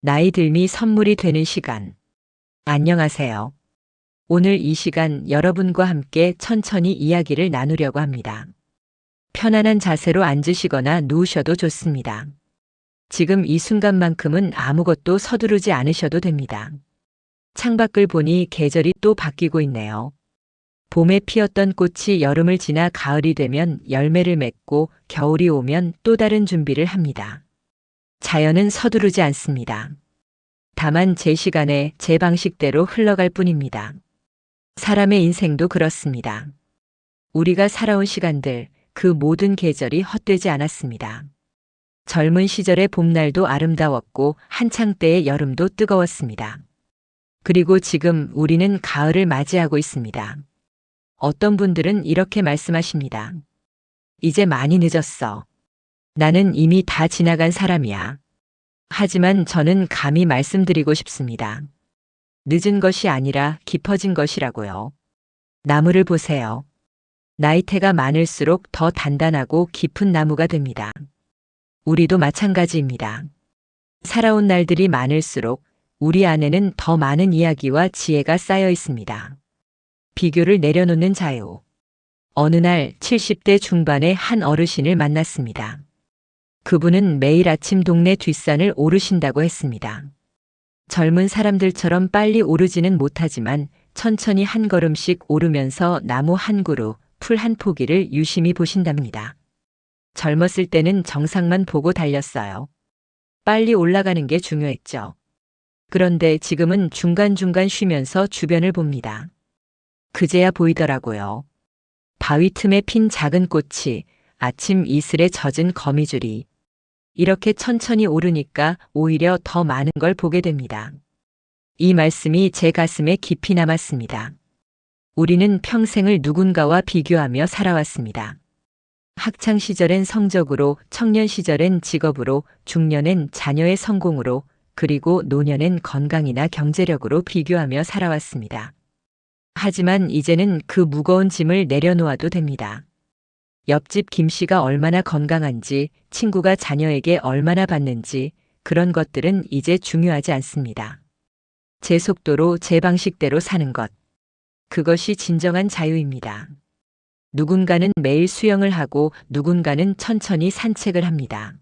나이 들미 선물이 되는 시간. 안녕하세요. 오늘 이 시간 여러분과 함께 천천히 이야기를 나누려고 합니다. 편안한 자세로 앉으시거나 누우셔도 좋습니다. 지금 이 순간만큼은 아무것도 서두르지 않으셔도 됩니다. 창밖을 보니 계절이 또 바뀌고 있네요. 봄에 피었던 꽃이 여름을 지나 가을이 되면 열매를 맺고 겨울이 오면 또 다른 준비를 합니다. 자연은 서두르지 않습니다. 다만 제 시간에 제 방식대로 흘러갈 뿐입니다. 사람의 인생도 그렇습니다. 우리가 살아온 시간들, 그 모든 계절이 헛되지 않았습니다. 젊은 시절의 봄날도 아름다웠고 한창 때의 여름도 뜨거웠습니다. 그리고 지금 우리는 가을을 맞이하고 있습니다. 어떤 분들은 이렇게 말씀하십니다. 이제 많이 늦었어. 나는 이미 다 지나간 사람이야. 하지만 저는 감히 말씀드리고 싶습니다. 늦은 것이 아니라 깊어진 것이라고요. 나무를 보세요. 나이테가 많을수록 더 단단하고 깊은 나무가 됩니다. 우리도 마찬가지입니다. 살아온 날들이 많을수록 우리 안에는 더 많은 이야기와 지혜가 쌓여 있습니다. 비교를 내려놓는 자유. 어느 날 70대 중반의 한 어르신을 만났습니다. 그분은 매일 아침 동네 뒷산을 오르신다고 했습니다. 젊은 사람들처럼 빨리 오르지는 못하지만 천천히 한 걸음씩 오르면서 나무 한 그루, 풀 한 포기를 유심히 보신답니다. 젊었을 때는 정상만 보고 달렸어요. 빨리 올라가는 게 중요했죠. 그런데 지금은 중간중간 쉬면서 주변을 봅니다. 그제야 보이더라고요. 바위 틈에 핀 작은 꽃이, 아침 이슬에 젖은 거미줄이. 이렇게 천천히 오르니까 오히려 더 많은 걸 보게 됩니다. 이 말씀이 제 가슴에 깊이 남았습니다. 우리는 평생을 누군가와 비교하며 살아왔습니다. 학창 시절엔 성적으로, 청년 시절엔 직업으로, 중년엔 자녀의 성공으로, 그리고 노년엔 건강이나 경제력으로 비교하며 살아왔습니다. 하지만 이제는 그 무거운 짐을 내려놓아도 됩니다. 옆집 김 씨가 얼마나 건강한지, 친구가 자녀에게 얼마나 받는지, 그런 것들은 이제 중요하지 않습니다. 제 속도로 제 방식대로 사는 것. 그것이 진정한 자유입니다. 누군가는 매일 수영을 하고 누군가는 천천히 산책을 합니다.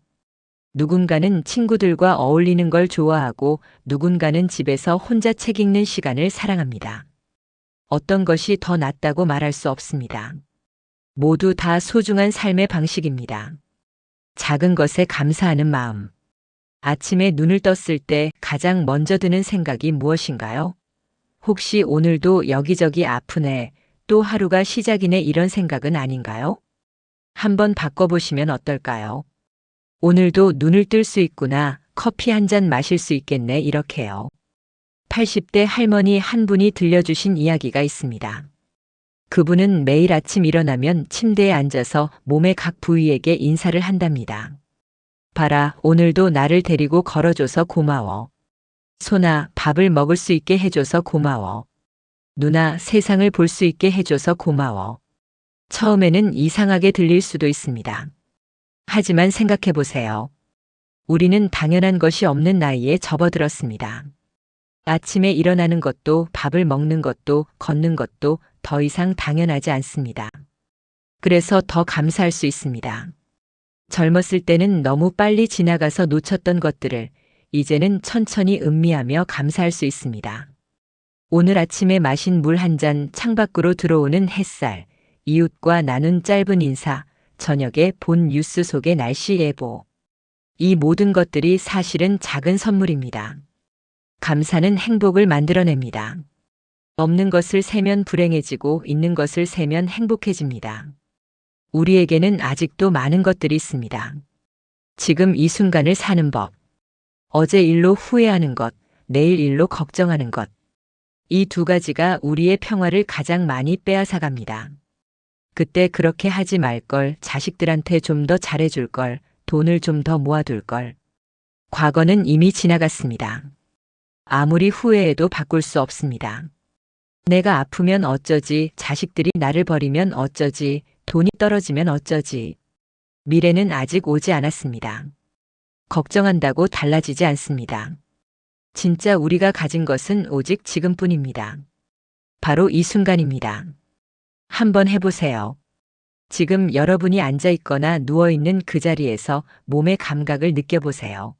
누군가는 친구들과 어울리는 걸 좋아하고 누군가는 집에서 혼자 책 읽는 시간을 사랑합니다. 어떤 것이 더 낫다고 말할 수 없습니다. 모두 다 소중한 삶의 방식입니다. 작은 것에 감사하는 마음. 아침에 눈을 떴을 때 가장 먼저 드는 생각이 무엇인가요? 혹시 오늘도 여기저기 아프네, 또 하루가 시작이네 이런 생각은 아닌가요? 한번 바꿔보시면 어떨까요? 오늘도 눈을 뜰 수 있구나, 커피 한 잔 마실 수 있겠네 이렇게요. 80대 할머니 한 분이 들려주신 이야기가 있습니다. 그분은 매일 아침 일어나면 침대에 앉아서 몸의 각 부위에게 인사를 한답니다. 봐라, 오늘도 나를 데리고 걸어줘서 고마워. 손아, 밥을 먹을 수 있게 해줘서 고마워. 누나, 세상을 볼 수 있게 해줘서 고마워. 처음에는 이상하게 들릴 수도 있습니다. 하지만 생각해 보세요. 우리는 당연한 것이 없는 나이에 접어들었습니다. 아침에 일어나는 것도, 밥을 먹는 것도, 걷는 것도 더 이상 당연하지 않습니다. 그래서 더 감사할 수 있습니다. 젊었을 때는 너무 빨리 지나가서 놓쳤던 것들을 이제는 천천히 음미하며 감사할 수 있습니다. 오늘 아침에 마신 물 한 잔, 창밖으로 들어오는 햇살, 이웃과 나눈 짧은 인사, 저녁에 본 뉴스 속의 날씨 예보. 이 모든 것들이 사실은 작은 선물입니다. 감사는 행복을 만들어냅니다. 없는 것을 세면 불행해지고 있는 것을 세면 행복해집니다. 우리에게는 아직도 많은 것들이 있습니다. 지금 이 순간을 사는 법. 어제 일로 후회하는 것, 내일 일로 걱정하는 것. 이 두 가지가 우리의 평화를 가장 많이 빼앗아갑니다. 그때 그렇게 하지 말 걸, 자식들한테 좀 더 잘해줄 걸, 돈을 좀 더 모아둘 걸. 과거는 이미 지나갔습니다. 아무리 후회해도 바꿀 수 없습니다. 내가 아프면 어쩌지, 자식들이 나를 버리면 어쩌지, 돈이 떨어지면 어쩌지. 미래는 아직 오지 않았습니다. 걱정한다고 달라지지 않습니다. 진짜 우리가 가진 것은 오직 지금뿐입니다. 바로 이 순간입니다. 한번 해보세요. 지금 여러분이 앉아 있거나 누워 있는 그 자리에서 몸의 감각을 느껴보세요.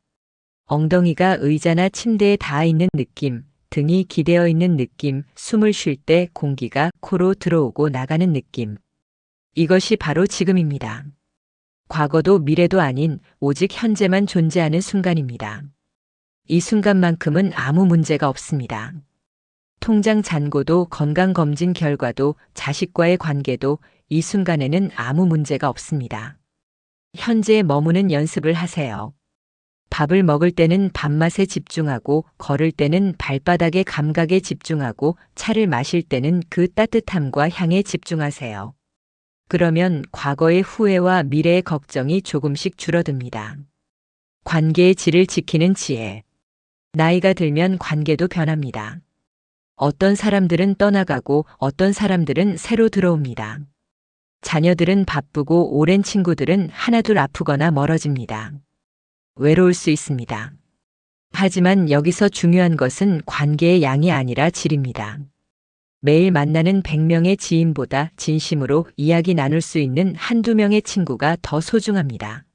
엉덩이가 의자나 침대에 닿아 있는 느낌, 등이 기대어 있는 느낌, 숨을 쉴 때 공기가 코로 들어오고 나가는 느낌. 이것이 바로 지금입니다. 과거도 미래도 아닌 오직 현재만 존재하는 순간입니다. 이 순간만큼은 아무 문제가 없습니다. 통장 잔고도 건강검진 결과도 자식과의 관계도 이 순간에는 아무 문제가 없습니다. 현재에 머무는 연습을 하세요. 밥을 먹을 때는 밥맛에 집중하고, 걸을 때는 발바닥의 감각에 집중하고, 차를 마실 때는 그 따뜻함과 향에 집중하세요. 그러면 과거의 후회와 미래의 걱정이 조금씩 줄어듭니다. 관계의 질을 지키는 지혜. 나이가 들면 관계도 변합니다. 어떤 사람들은 떠나가고 어떤 사람들은 새로 들어옵니다. 자녀들은 바쁘고 오랜 친구들은 하나둘 아프거나 멀어집니다. 외로울 수 있습니다. 하지만 여기서 중요한 것은 관계의 양이 아니라 질입니다. 매일 만나는 100명의 지인보다 진심으로 이야기 나눌 수 있는 한두 명의 친구가 더 소중합니다.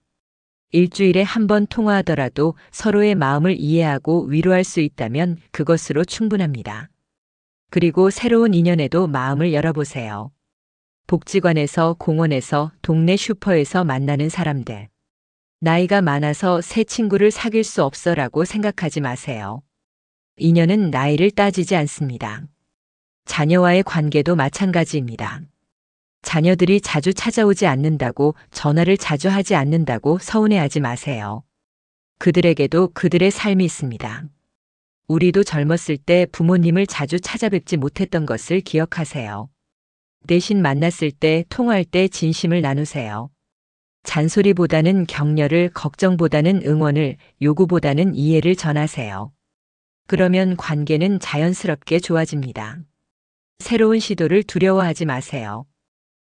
일주일에 한 번 통화하더라도 서로의 마음을 이해하고 위로할 수 있다면 그것으로 충분합니다. 그리고 새로운 인연에도 마음을 열어보세요. 복지관에서, 공원에서, 동네 슈퍼에서 만나는 사람들. 나이가 많아서 새 친구를 사귈 수 없어라고 생각하지 마세요. 인연은 나이를 따지지 않습니다. 자녀와의 관계도 마찬가지입니다. 자녀들이 자주 찾아오지 않는다고, 전화를 자주 하지 않는다고 서운해하지 마세요. 그들에게도 그들의 삶이 있습니다. 우리도 젊었을 때 부모님을 자주 찾아뵙지 못했던 것을 기억하세요. 대신 만났을 때, 통화할 때 진심을 나누세요. 잔소리보다는 격려를, 걱정보다는 응원을, 요구보다는 이해를 전하세요. 그러면 관계는 자연스럽게 좋아집니다. 새로운 시도를 두려워하지 마세요.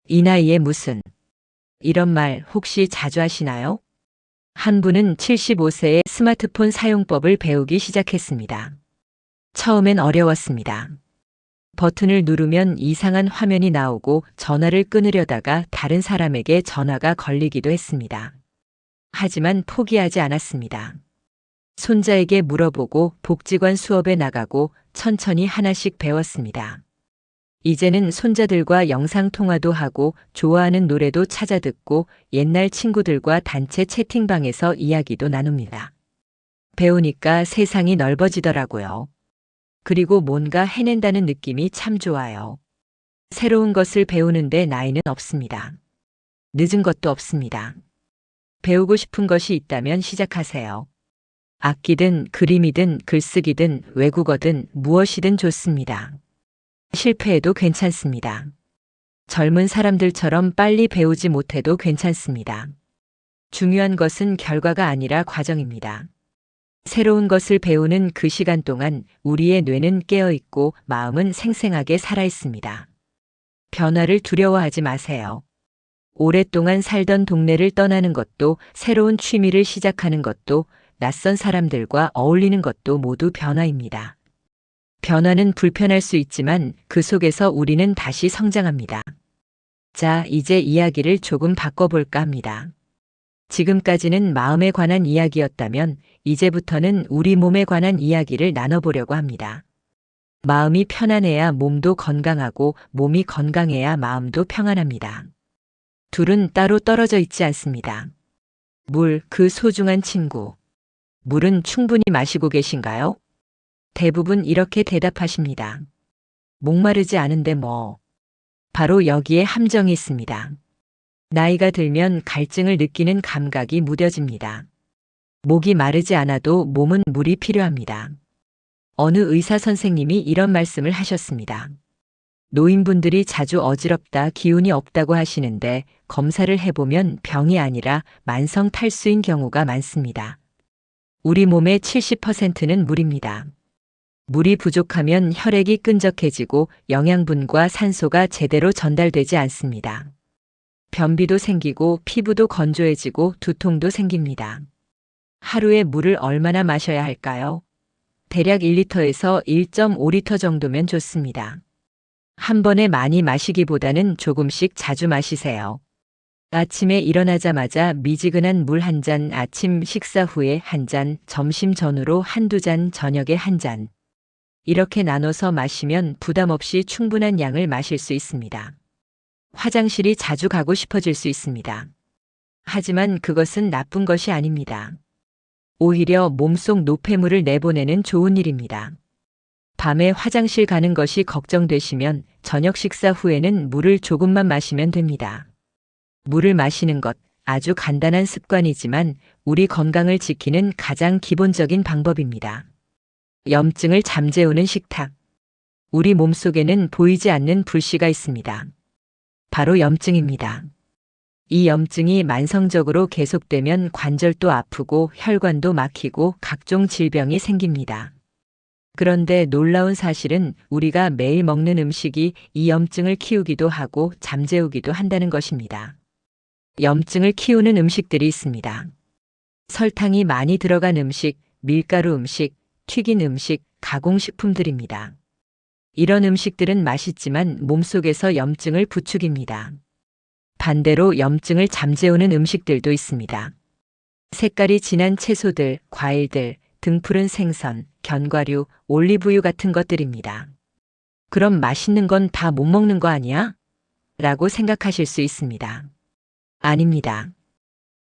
이 나이에 무슨, 이런 말 혹시 자주 하시나요? 한 분은 75세에 스마트폰 사용법을 배우기 시작했습니다. 처음엔 어려웠습니다. 버튼을 누르면 이상한 화면이 나오고 전화를 끊으려다가 다른 사람에게 전화가 걸리기도 했습니다. 하지만 포기하지 않았습니다. 손자에게 물어보고 복지관 수업에 나가고 천천히 하나씩 배웠습니다. 이제는 손자들과 영상통화도 하고 좋아하는 노래도 찾아 듣고 옛날 친구들과 단체 채팅방에서 이야기도 나눕니다. 배우니까 세상이 넓어지더라고요. 그리고 뭔가 해낸다는 느낌이 참 좋아요. 새로운 것을 배우는데 나이는 없습니다. 늦은 것도 없습니다. 배우고 싶은 것이 있다면 시작하세요. 악기든 그림이든 글쓰기든 외국어든 무엇이든 좋습니다. 실패해도 괜찮습니다. 젊은 사람들처럼 빨리 배우지 못해도 괜찮습니다. 중요한 것은 결과가 아니라 과정입니다. 새로운 것을 배우는 그 시간 동안 우리의 뇌는 깨어 있고 마음은 생생하게 살아 있습니다. 변화를 두려워하지 마세요. 오랫동안 살던 동네를 떠나는 것도, 새로운 취미를 시작하는 것도, 낯선 사람들과 어울리는 것도 모두 변화입니다. 변화는 불편할 수 있지만 그 속에서 우리는 다시 성장합니다. 자, 이제 이야기를 조금 바꿔볼까 합니다. 지금까지는 마음에 관한 이야기였다면 이제부터는 우리 몸에 관한 이야기를 나눠보려고 합니다. 마음이 편안해야 몸도 건강하고 몸이 건강해야 마음도 평안합니다. 둘은 따로 떨어져 있지 않습니다. 물, 그 소중한 친구. 물은 충분히 마시고 계신가요? 대부분 이렇게 대답하십니다. 목마르지 않은데 뭐. 바로 여기에 함정이 있습니다. 나이가 들면 갈증을 느끼는 감각이 무뎌집니다. 목이 마르지 않아도 몸은 물이 필요합니다. 어느 의사 선생님이 이런 말씀을 하셨습니다. 노인분들이 자주 어지럽다, 기운이 없다고 하시는데 검사를 해보면 병이 아니라 만성 탈수인 경우가 많습니다. 우리 몸의 70%는 물입니다. 물이 부족하면 혈액이 끈적해지고 영양분과 산소가 제대로 전달되지 않습니다. 변비도 생기고 피부도 건조해지고 두통도 생깁니다. 하루에 물을 얼마나 마셔야 할까요? 대략 1리터에서 1.5리터 정도면 좋습니다. 한 번에 많이 마시기보다는 조금씩 자주 마시세요. 아침에 일어나자마자 미지근한 물 한 잔, 아침 식사 후에 한 잔, 점심 전후로 한두 잔, 저녁에 한 잔. 이렇게 나눠서 마시면 부담 없이 충분한 양을 마실 수 있습니다. 화장실이 자주 가고 싶어질 수 있습니다. 하지만 그것은 나쁜 것이 아닙니다. 오히려 몸속 노폐물을 내보내는 좋은 일입니다. 밤에 화장실 가는 것이 걱정되시면 저녁 식사 후에는 물을 조금만 마시면 됩니다. 물을 마시는 것 아주 간단한 습관이지만 우리 건강을 지키는 가장 기본적인 방법입니다. 염증을 잠재우는 식탁. 우리 몸속에는 보이지 않는 불씨가 있습니다. 바로 염증입니다. 이 염증이 만성적으로 계속되면 관절도 아프고 혈관도 막히고 각종 질병이 생깁니다. 그런데 놀라운 사실은 우리가 매일 먹는 음식이 이 염증을 키우기도 하고 잠재우기도 한다는 것입니다. 염증을 키우는 음식들이 있습니다. 설탕이 많이 들어간 음식, 밀가루 음식, 튀긴 음식, 가공식품들입니다. 이런 음식들은 맛있지만 몸속에서 염증을 부추깁니다. 반대로 염증을 잠재우는 음식들도 있습니다. 색깔이 진한 채소들, 과일들, 등푸른 생선, 견과류, 올리브유 같은 것들입니다. 그럼 맛있는 건 다 못 먹는 거 아니야? 라고 생각하실 수 있습니다. 아닙니다.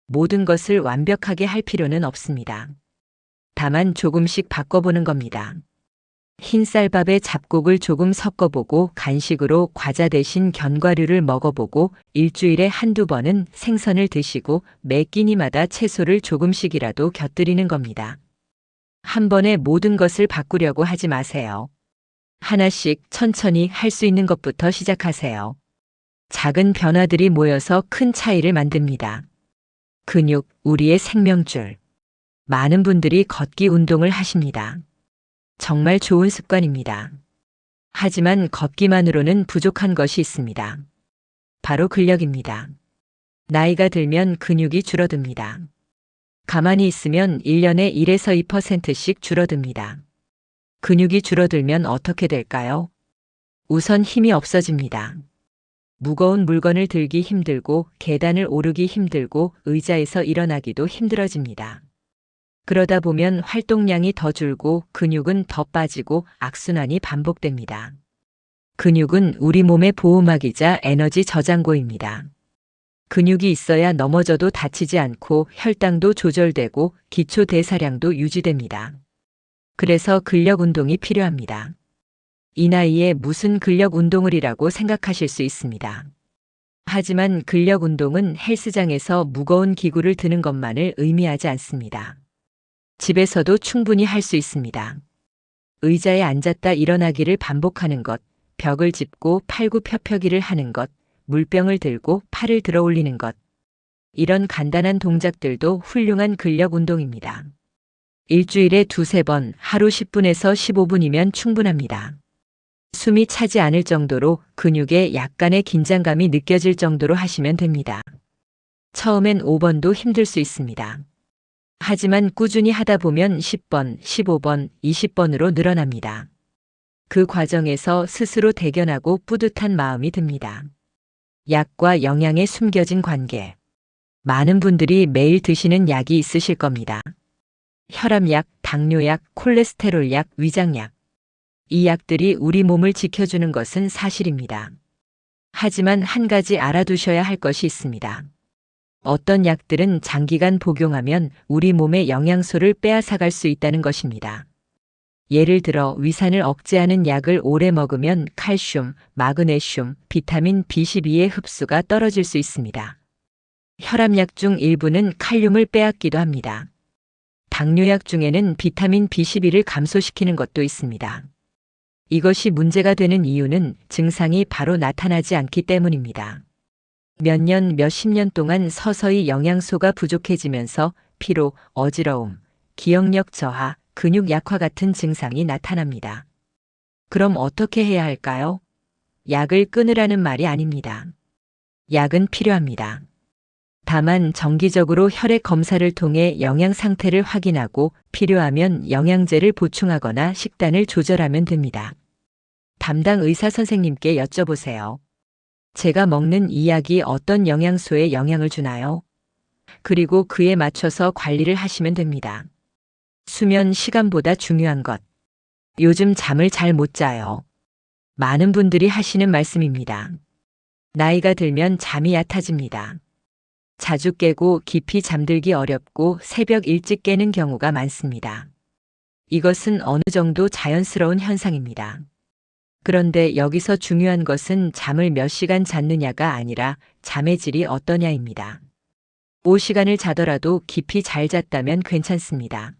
모든 것을 완벽하게 할 필요는 없습니다. 다만 조금씩 바꿔보는 겁니다. 흰쌀밥에 잡곡을 조금 섞어보고 간식으로 과자 대신 견과류를 먹어보고 일주일에 한두 번은 생선을 드시고 매 끼니마다 채소를 조금씩이라도 곁들이는 겁니다. 한 번에 모든 것을 바꾸려고 하지 마세요. 하나씩 천천히 할 수 있는 것부터 시작하세요. 작은 변화들이 모여서 큰 차이를 만듭니다. 근육, 우리의 생명줄. 많은 분들이 걷기 운동을 하십니다. 정말 좋은 습관입니다. 하지만 걷기만으로는 부족한 것이 있습니다. 바로 근력입니다. 나이가 들면 근육이 줄어듭니다. 가만히 있으면 1년에 1에서 2%씩 줄어듭니다. 근육이 줄어들면 어떻게 될까요? 우선 힘이 없어집니다. 무거운 물건을 들기 힘들고 계단을 오르기 힘들고 의자에서 일어나기도 힘들어집니다. 그러다 보면 활동량이 더 줄고 근육은 더 빠지고 악순환이 반복됩니다. 근육은 우리 몸의 보호막이자 에너지 저장고입니다. 근육이 있어야 넘어져도 다치지 않고 혈당도 조절되고 기초 대사량도 유지됩니다. 그래서 근력 운동이 필요합니다. 이 나이에 무슨 근력 운동을이라고 생각하실 수 있습니다. 하지만 근력 운동은 헬스장에서 무거운 기구를 드는 것만을 의미하지 않습니다. 집에서도 충분히 할 수 있습니다. 의자에 앉았다 일어나기를 반복하는 것, 벽을 짚고 팔굽혀펴기를 하는 것, 물병을 들고 팔을 들어 올리는 것. 이런 간단한 동작들도 훌륭한 근력 운동입니다. 일주일에 2~3번, 하루 10분에서 15분이면 충분합니다. 숨이 차지 않을 정도로 근육에 약간의 긴장감이 느껴질 정도로 하시면 됩니다. 처음엔 5번도 힘들 수 있습니다. 하지만 꾸준히 하다 보면 10번, 15번, 20번으로 늘어납니다. 그 과정에서 스스로 대견하고 뿌듯한 마음이 듭니다. 약과 영양의 숨겨진 관계. 많은 분들이 매일 드시는 약이 있으실 겁니다. 혈압약, 당뇨약, 콜레스테롤약, 위장약. 이 약들이 우리 몸을 지켜주는 것은 사실입니다. 하지만 한 가지 알아두셔야 할 것이 있습니다. 어떤 약들은 장기간 복용하면 우리 몸의 영양소를 빼앗아갈 수 있다는 것입니다. 예를 들어 위산을 억제하는 약을 오래 먹으면 칼슘, 마그네슘, 비타민 B12의 흡수가 떨어질 수 있습니다. 혈압약 중 일부는 칼륨을 빼앗기도 합니다. 당뇨약 중에는 비타민 B12를 감소시키는 것도 있습니다. 이것이 문제가 되는 이유는 증상이 바로 나타나지 않기 때문입니다. 몇 년, 몇십 년 동안 서서히 영양소가 부족해지면서 피로, 어지러움, 기억력 저하, 근육 약화 같은 증상이 나타납니다. 그럼 어떻게 해야 할까요? 약을 끊으라는 말이 아닙니다. 약은 필요합니다. 다만 정기적으로 혈액 검사를 통해 영양 상태를 확인하고 필요하면 영양제를 보충하거나 식단을 조절하면 됩니다. 담당 의사 선생님께 여쭤보세요. 제가 먹는 이 약이 어떤 영양소에 영향을 주나요? 그리고 그에 맞춰서 관리를 하시면 됩니다. 수면 시간보다 중요한 것. 요즘 잠을 잘 못 자요. 많은 분들이 하시는 말씀입니다. 나이가 들면 잠이 얕아집니다. 자주 깨고 깊이 잠들기 어렵고 새벽 일찍 깨는 경우가 많습니다. 이것은 어느 정도 자연스러운 현상입니다. 그런데 여기서 중요한 것은 잠을 몇 시간 잤느냐가 아니라 잠의 질이 어떠냐입니다. 5시간을 자더라도 깊이 잘 잤다면 괜찮습니다.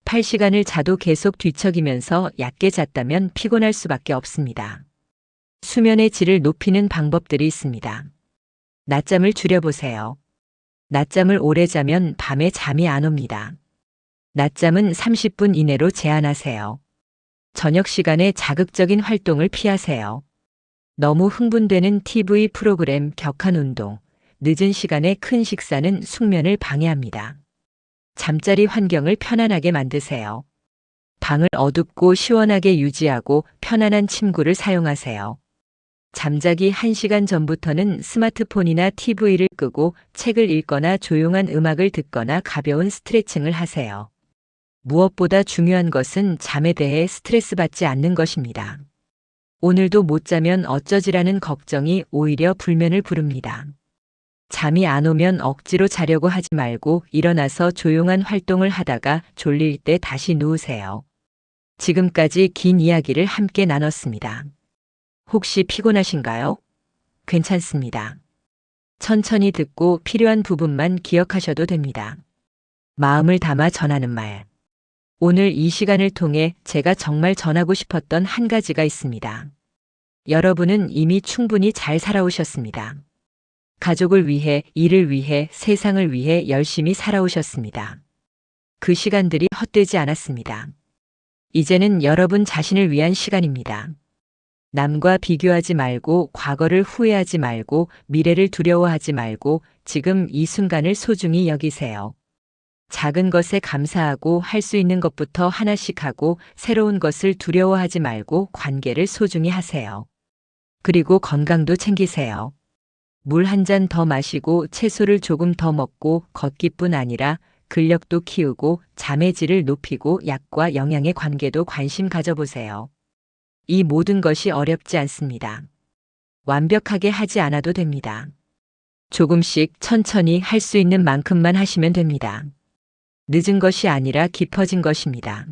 8시간을 자도 계속 뒤척이면서 얕게 잤다면 피곤할 수밖에 없습니다. 수면의 질을 높이는 방법들이 있습니다. 낮잠을 줄여보세요. 낮잠을 오래 자면 밤에 잠이 안 옵니다. 낮잠은 30분 이내로 제한하세요. 저녁 시간에 자극적인 활동을 피하세요. 너무 흥분되는 TV 프로그램, 격한 운동, 늦은 시간에 큰 식사는 숙면을 방해합니다. 잠자리 환경을 편안하게 만드세요. 방을 어둡고 시원하게 유지하고 편안한 침구를 사용하세요. 잠자기 1시간 전부터는 스마트폰이나 TV를 끄고 책을 읽거나 조용한 음악을 듣거나 가벼운 스트레칭을 하세요. 무엇보다 중요한 것은 잠에 대해 스트레스 받지 않는 것입니다. 오늘도 못 자면 어쩌지라는 걱정이 오히려 불면을 부릅니다. 잠이 안 오면 억지로 자려고 하지 말고 일어나서 조용한 활동을 하다가 졸릴 때 다시 누우세요. 지금까지 긴 이야기를 함께 나눴습니다. 혹시 피곤하신가요? 괜찮습니다. 천천히 듣고 필요한 부분만 기억하셔도 됩니다. 마음을 담아 전하는 말. 오늘 이 시간을 통해 제가 정말 전하고 싶었던 한 가지가 있습니다. 여러분은 이미 충분히 잘 살아오셨습니다. 가족을 위해, 일을 위해, 세상을 위해 열심히 살아오셨습니다. 그 시간들이 헛되지 않았습니다. 이제는 여러분 자신을 위한 시간입니다. 남과 비교하지 말고, 과거를 후회하지 말고, 미래를 두려워하지 말고, 지금 이 순간을 소중히 여기세요. 작은 것에 감사하고 할 수 있는 것부터 하나씩 하고 새로운 것을 두려워하지 말고 관계를 소중히 하세요. 그리고 건강도 챙기세요. 물 한 잔 더 마시고 채소를 조금 더 먹고 걷기뿐 아니라 근력도 키우고 잠의 질을 높이고 약과 영양의 관계도 관심 가져보세요. 이 모든 것이 어렵지 않습니다. 완벽하게 하지 않아도 됩니다. 조금씩 천천히 할 수 있는 만큼만 하시면 됩니다. 늦은 것이 아니라 깊어진 것입니다.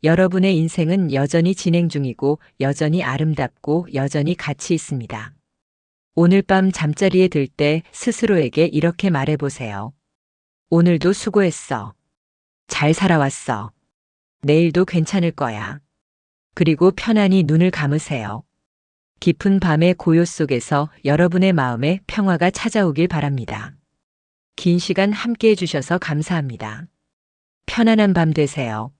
여러분의 인생은 여전히 진행 중이고 여전히 아름답고 여전히 가치 있습니다. 오늘 밤 잠자리에 들 때 스스로에게 이렇게 말해보세요. 오늘도 수고했어. 잘 살아왔어. 내일도 괜찮을 거야. 그리고 편안히 눈을 감으세요. 깊은 밤의 고요 속에서 여러분의 마음에 평화가 찾아오길 바랍니다. 긴 시간 함께 해주셔서 감사합니다. 편안한 밤 되세요.